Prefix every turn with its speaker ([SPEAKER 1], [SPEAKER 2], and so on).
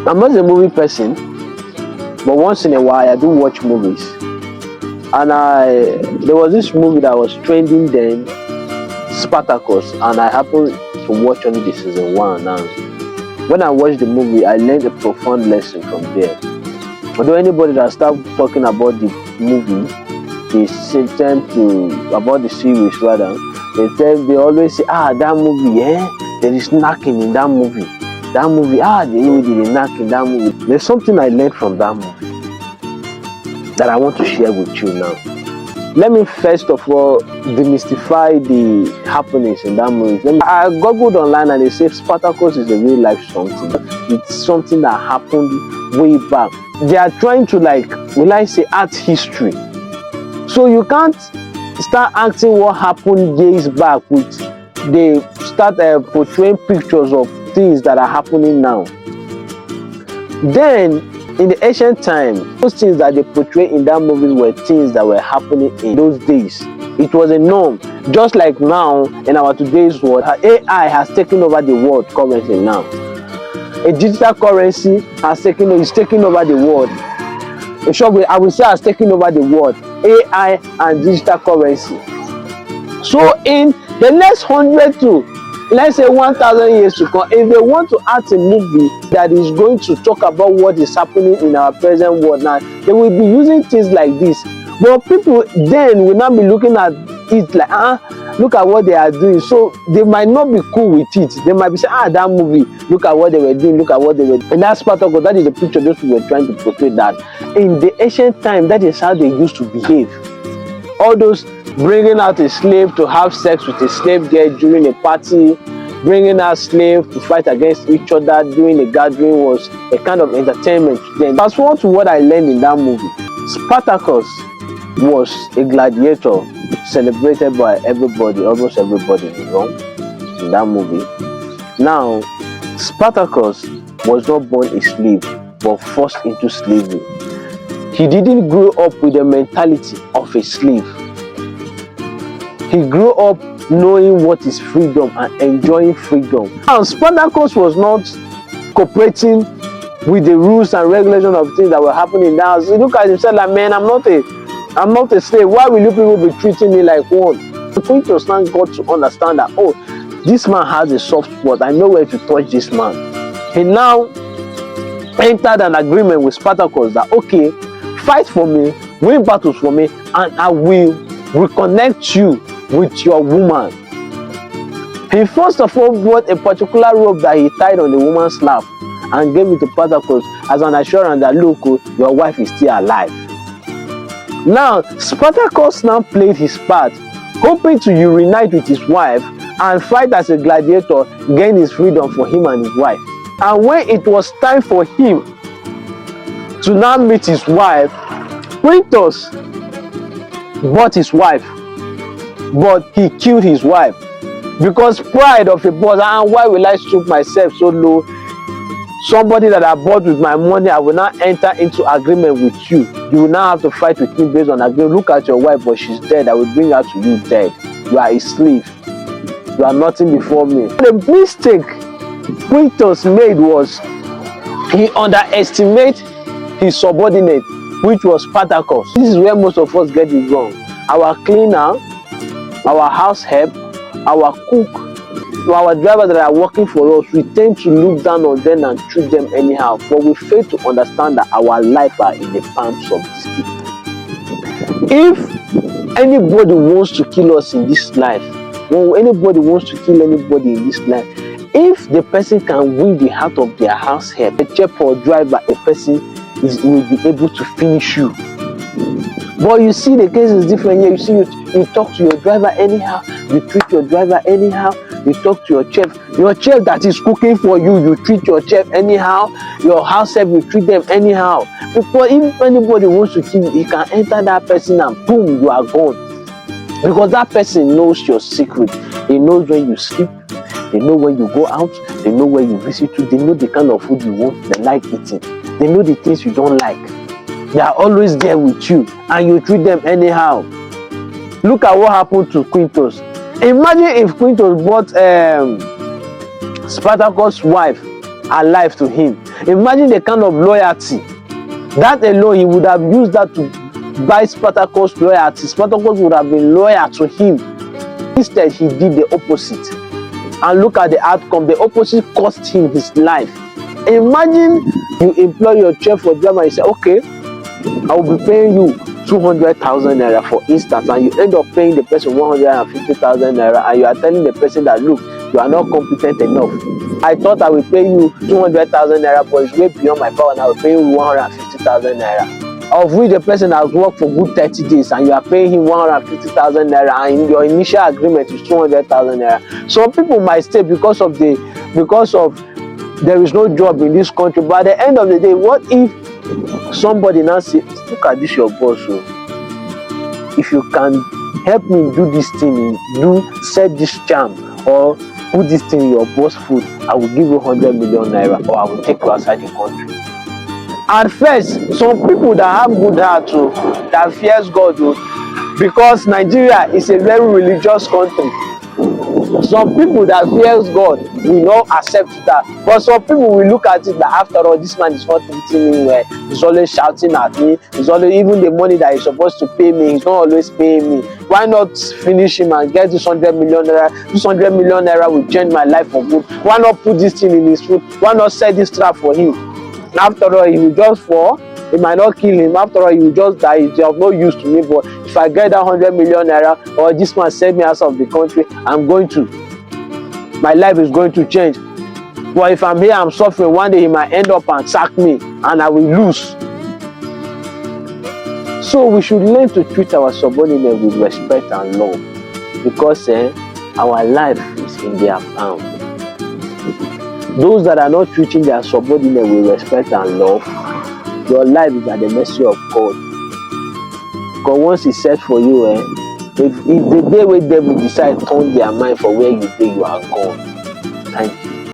[SPEAKER 1] I'm not a movie person, but once in a while I do watch movies. And there was this movie that was trending then, Spartacus, and I happened to watch only the season 1 now. When I watched the movie, I learned a profound lesson from there. Although anybody that starts talking about the movie, they tend to, about the series rather, they always say, that movie, there is knacking in that movie. That movie, they did a knack in that movie. There's something I learned from that movie that I want to share with you now. Let me first of all demystify the happenings in that movie. I googled online and they say Spartacus is a real life something. It's something that happened way back. They are trying to, like, will I say, art history. So you can't start acting what happened years back with they start portraying pictures of things that are happening now. Then in the ancient time, those things that they portray in that movie were things that were happening in those days. It was a norm. Just like now in our today's world, AI has taken over the world currently now. A digital currency is taking over the world. In short, I will say has taken over the world. AI and digital currency. So in the next 100 to, let's say, 1,000 years to come, if they want to act a movie that is going to talk about what is happening in our present world now, they will be using things like this. But people then will not be looking at it like, look at what they are doing. So they might not be cool with it. They might be saying, that movie, look at what they were doing, look at what they were doing. And that's Spartacus, that is the picture those people were trying to portray, that in the ancient time, that is how they used to behave. All those bringing out a slave to have sex with a slave girl during a party, bringing out slaves to fight against each other during a gathering was a kind of entertainment then. Fast forward to what I learned in that movie. Spartacus was a gladiator celebrated by everybody, almost everybody, in that movie. Now, Spartacus was not born a slave, but forced into slavery. He didn't grow up with the mentality of a slave. He grew up knowing what is freedom and enjoying freedom. Now, Spartacus was not cooperating with the rules and regulations of things that were happening now. So he looked at himself like, man, I'm not a slave. Why will you people be treating me like one? Quintus now got to understand that, this man has a soft spot. I know where to touch this man. He now entered an agreement with Spartacus that, okay, fight for me, win battles for me, and I will reconnect you with your woman. He first of all brought a particular rope that he tied on the woman's lap and gave it to Spartacus as an assurance that, look, your wife is still alive. Now, Spartacus now played his part, hoping to reunite with his wife and fight as a gladiator, gain his freedom for him and his wife. And when it was time for him to now meet his wife, Quintus bought his wife, but he killed his wife because pride of a boss. And why will I stoop myself so low? Somebody that I bought with my money, I will not enter into agreement with you. You will now have to fight with me based on agreement. Look at your wife, but she's dead. I will bring her to you dead. You are a slave. You are nothing before me. The mistake Quintus made was he underestimated his subordinate, which was Spartacus. This is where most of us get it wrong. Our cleaner, our house help, our cook, our drivers that are working for us, we tend to look down on them and treat them anyhow, but we fail to understand that our life are in the palms of these people. If anybody wants to kill us in this life, when anybody wants to kill anybody in this life, if the person can win the heart of their house help, a chef or driver, a person will be able to finish you. But you see, the case is different here. You see, you talk to your driver anyhow, you treat your driver anyhow, you talk to your chef that is cooking for you, you treat your chef anyhow, your house help, you treat them anyhow. Because if anybody wants to kill you, he can enter that person and boom, you are gone. Because that person knows your secret. He knows when you sleep, they know when you go out, they know where you visit to, they know the kind of food you want, they like eating, they know the things you don't like. They are always there with you and you treat them anyhow. Look at what happened to Quintus. Imagine if Quintus brought Spartacus' wife alive to him. Imagine the kind of loyalty. That alone, he would have used that to buy Spartacus loyalty. Spartacus would have been loyal to him. Instead, he did the opposite. And look at the outcome. The opposite cost him his life. Imagine you employ your chef for job and you say, okay, I will be paying you 200,000 naira for instance, and you end up paying the person 150,000 naira, and you are telling the person that, look, you are not competent enough. I thought I will pay you 200,000 naira, but it's way beyond my power, and I will pay you 150,000 naira. Of which the person has worked for good 30 days, and you are paying him 150,000 naira, and your initial agreement is 200,000 naira. Some people might stay because of there is no job in this country. But at the end of the day, what if somebody now say, look at this your boss, so if you can help me do this thing, set this charm, or put this thing in your boss food, I will give you 100 million naira, or I will take you outside the country. At first, some people that have good heart, that fears God, because Nigeria is a very religious country. Some people that fears God will not accept that, but some people will look at it that, after all, this man is not treating me well. He's always shouting at me. He's always, even the money that he's supposed to pay me, he's not always paying me. Why not finish him and get this 100 million naira? This 100 million naira will change my life for good. Why not put this thing in his food? Why not set this trap for him? After all, he will just fall. It might not kill him. After all, he will just die. He's of no use to me. But if I get that 100 million naira, or this man send me out of the country, my life is going to change. But if I'm here, I'm suffering, one day he might end up and sack me, and I will lose. So we should learn to treat our subordinates with respect and love, because our life is in their palm. Those that are not treating their subordinates with respect and love, your life is at the mercy of God. Because once He set for you, if the day when devil decide turn their mind for where you think you are gone. Thank you.